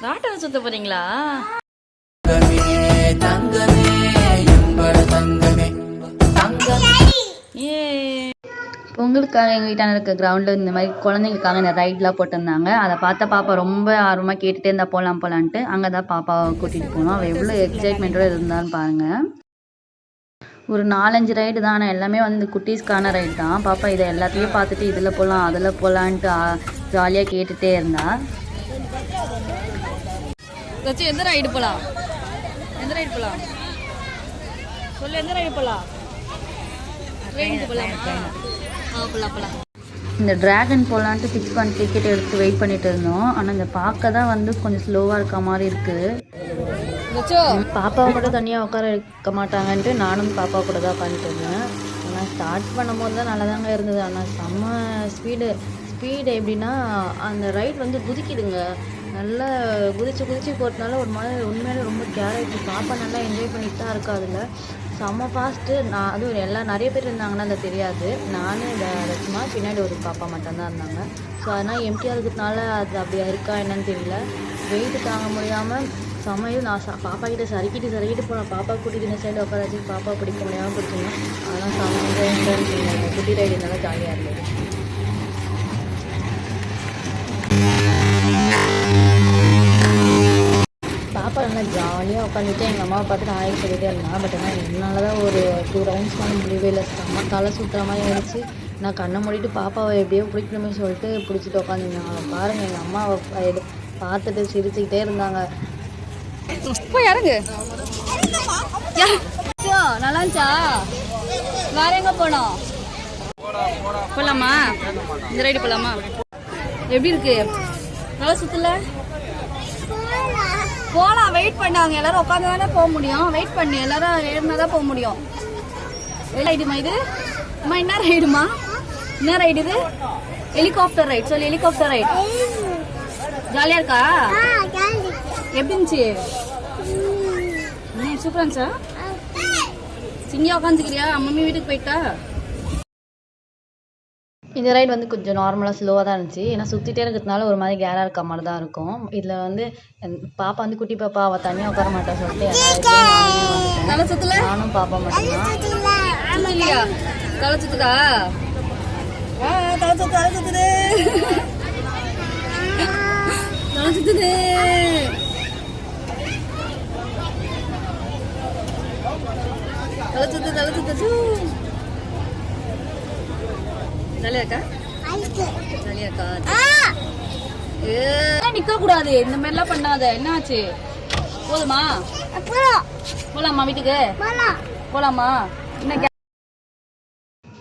ராட்டினம் சுத்த போறீங்களா? பொங்கலுக்காக எங்கள் வீட்டான இருக்க கிரவுண்டில் இந்த மாதிரி குழந்தைங்களுக்காக இந்த ரைட்லாம் போட்டிருந்தாங்க. அதை பார்த்தா பாப்பா ரொம்ப ஆர்வமாக கேட்டுகிட்டே இருந்தால் போகலான்ட்டு அங்கே தான் பாப்பாவை கூட்டிகிட்டு போனோம். அவள் எவ்வளோ எக்ஸைட்மெண்ட்டோடு இருந்தான்னு பாருங்கள். ஒரு 4-5 ரைடு தான், ஆனால் எல்லாமே வந்து இந்த குட்டீஸ்க்கான ரைடு தான். பாப்பா இதை எல்லாத்தையும் பார்த்துட்டு இதில் போகலாம் அதில் போகலான்ட்டு ஜாலியாக கேட்டுகிட்டே இருந்தா. எந்த ரைடு போகலாம்? எந்த ரைடு போகலாம் சொல்லு. எந்த ரைடு போகலாம்? இந்த டிராகன் போகலான்ட்டு ஃபிக்ஸ் பண்ணி டிக்கெட் எடுத்து வெயிட் பண்ணிட்டு இருந்தோம். ஆனால் இந்த பார்க்க தான் வந்து கொஞ்சம் ஸ்லோவாக இருக்க மாதிரி இருக்குது. பாப்பாவை கூட தனியாக உட்கார இருக்க மாட்டாங்கன்ட்டு நானும் பாப்பா கூட தான் உட்காந்துட்டு இருந்தேன். ஆனால் ஸ்டார்ட் பண்ணும் போது தான் நல்லா தாங்க இருந்தது. ஆனால் செம்ம ஸ்பீடு எப்படின்னா அந்த ரைட் வந்து குதிக்குதுங்க. நல்லா குதிச்சு போட்டனால ஒரு மாதிரி உண்மையிலே ரொம்ப கேராகிடுச்சு. பாப்பா நல்லா என்ஜாய் பண்ணிட்டு தான் இருக்கா. அதில் செம்ம ஃபாஸ்ட்டு. நான் அதுவும் நிறைய பேர் இருந்தாங்கன்னா அது தெரியாது. நானும் சும்மா பின்னாடி ஒரு பாப்பா மட்டும்தான் இருந்தாங்க. ஸோ அதனால் எம்டியாக இருக்கிறதுனால அது அப்படியா இருக்கா என்னன்னு தெரியல. வெயிட்டு தாங்க முடியாமல் சமையல் நான் பாப்பா கிட்ட சறுக்கிட்டு போனேன். பாப்பா கூட்டிகிட்டு இந்த சைடு உட்கார வச்சு பாப்பா பிடிக்க முடியாமல் பிடிச்சிருந்தேன். அதெல்லாம் சமையல் குட்டி ரைடு இருந்தாலும் ஜாலியாக இருந்தது. பாப்பா நல்லா ஜாலியாக உட்காந்துட்டு எங்கள் அம்மாவை பார்த்துட்டு ஆயிரம் சொல்லிகிட்டே இருந்தான். பட் ஆனால் என்னால் தான் ஒரு 2 ரவுண்ட்ஸ் பண்ண முடியவே இல்லை. செம்ம தலை சுற்றுற மாதிரி ஆயிடுச்சு. நான் கண்ணை மூடிட்டு பாப்பாவை எப்படியோ பிடிக்கணுமே சொல்லிட்டு பிடிச்சிட்டு உட்காந்துருந்தாங்க. பாருங்கள் எங்கள் அம்மாவை பார்த்துட்டு சிரிச்சுக்கிட்டே இருந்தாங்க. போய் இறங்கு. நல்லா இருந்துச்சா? வேற எங்க போனோம்? போலாமா? இந்த ரைடு போலாமா? எப்படி இருக்கு? நல்லா சுத்தல? போலாம். வெயிட் பண்ணாங்க எல்லாரும். உட்காந்து தானே போக முடியும். வெயிட் பண்ணி எல்லாரும் ஏறினா தான் போக முடியும். ரைடுமா இது? அம்மா என்ன ரைடுமா? என்ன ரைடு இது? Helicopter right. சொல்லு ஹெலிகாப்டர் ரைட். ஜாலியா இருக்கா? எப்படி இருந்துச்சு? சூப்பரா இருந்துச்சா? சிங்கியா உட்காந்துக்கிறியா? மம்மி வீட்டுக்கு போயிட்டா? இந்த ரைடு வந்து கொஞ்சம் நார்மலாக ஸ்லோவாக தான் இருந்துச்சு. ஏன்னா சுற்றிட்டே இருக்கிறதுனால ஒரு மாதிரி கேராக இருக்க மாதிரி தான் இருக்கும். இதில் வந்து பாப்பா வந்து குட்டி பாப்பா அவள் தனியாக உட்கார மாட்டா சொல்லிட்டு நானும் பாப்பா மட்டும்தான். தலை சுத்துதா? தலை சுத்துது. நிக்க கூடாது. இந்த மாதிரி எல்லாம் பண்ணாத. என்ன ஆச்சு? போதுமா? போலாமா? வீட்டுக்கு போலாமா? என்ன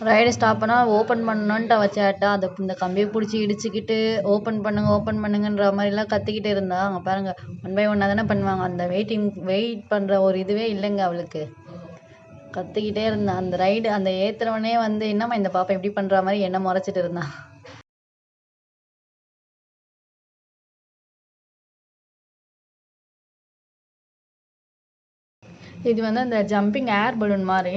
ரைடு ஸ்டாப் பண்ணால் ஓப்பன் பண்ணணுன்ட்டு வச்சாட்டா அதை இந்த கம்பியை பிடிச்சி இடிச்சுக்கிட்டு ஓப்பன் பண்ணுங்கன்ற மாதிரிலாம் கத்திக்கிட்டே இருந்தா. அங்கே பாருங்கள் 1 by 1 தானே பண்ணுவாங்க. அந்த வெயிட் பண்ணுற ஒரு இதுவே இல்லைங்க அவளுக்கு. கத்திக்கிட்டே இருந்தான். அந்த ரைடு அந்த ஏற்றுறவனே வந்து என்னம்மா இந்த பாப்பா எப்படி பண்ணுற மாதிரி என்ன முறைச்சிட்டு இருந்தான். இது வந்து அந்த ஜம்பிங் ஏர் பலூன் மாதிரி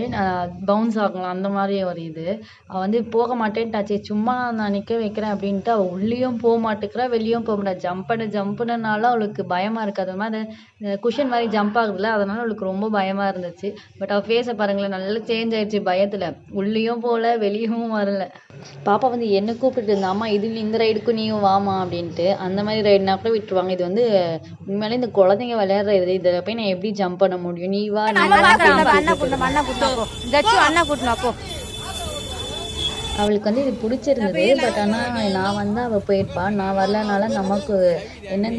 பவுன்ஸ் ஆகலாம் அந்த மாதிரி ஒரு இது. அவள் வந்து போக மாட்டேன்ட்டாச்சு. சும்மா நான் நிற்க வைக்கிறேன் அப்படின்ட்டு அவள் உள்ளேயும் போக மாட்டேங்கிறா, வெளியும் போக மாட்டா. ஜம்புனால அவளுக்கு பயமாக இருக்குது. அது மாதிரி குஷன் மாதிரி ஜம்ப் ஆகுதுல்ல, அதனால அவளுக்கு ரொம்ப பயமாக இருந்துச்சு. பட் அவள் ஃபேஸை பாருங்களேன், நல்லா சேஞ்ச் ஆயிடுச்சு பயத்தில். உள்ளேயும் போகல வெளியும் வரல. பாப்பா வந்து என்ன கூப்பிட்டு இருந்தா, அம்மா இது இந்த ரைடுக்கும் நீயும் வாமா அப்படின்ட்டு. அந்த மாதிரி ரைடுனா கூட விட்டுருவாங்க. இது வந்து உண்மையிலே இந்த குழந்தைங்க விளையாடுற இது. இதில் போய் நான் எப்படி ஜம்ப் பண்ண முடியும்? நீ வா. அவளுக்கு வந்து இது பிடிச்சிருந்தது. பட் ஆனால் நான் வந்து அவள் போயிருப்பா. நான் வரலனால நமக்கு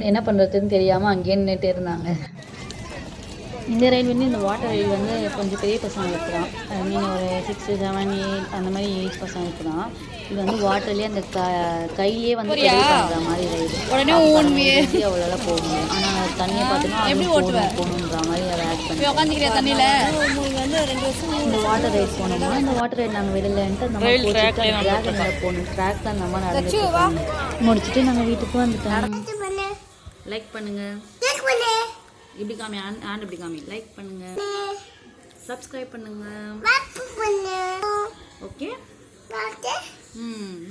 என்ன பண்ணுறதுன்னு தெரியாமல் அங்கேயே நின்றுட்டு இருந்தாங்க. இந்த ரைடு வந்து இந்த வாட்டர் ரைடு வந்து கொஞ்சம் பெரிய பசங்களுக்கு தான். நீங்கள் ஒரு 6, 7, 8 அந்த மாதிரி ஏஜ் பசங்களுக்கு தான். இது வந்து வாட்டர்லேயே அந்த கையிலேயே வந்து பண்ணுற மாதிரி ரைடு. உடனே அவ்வளோ போக முடியும். ஆனால் தண்ணியை பார்த்தோன்னா போகணுன்ற மாதிரி அதை ஆட் பண்ணி தண்ணியில் இந்த வாட்டர் ரைட் போனோம்னா இந்த வாட்டர் ரைட் நாங்கள் விடலைன்ட்டு அந்த மாதிரி ட்ராகனில் போகணும். ட்ராக் தான் நம்ம நடந்து முடிச்சுட்டு நாங்கள் வீட்டுக்கு வந்துட்டோம். லைக் பண்ணுங்கள். இப்படி காமி ஆண்ட் இப்படி காமி. லைக் பண்ணுங்க, சப்ஸ்கிரைப் பண்ணுங்க. Okay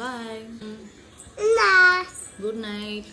bye. Good night.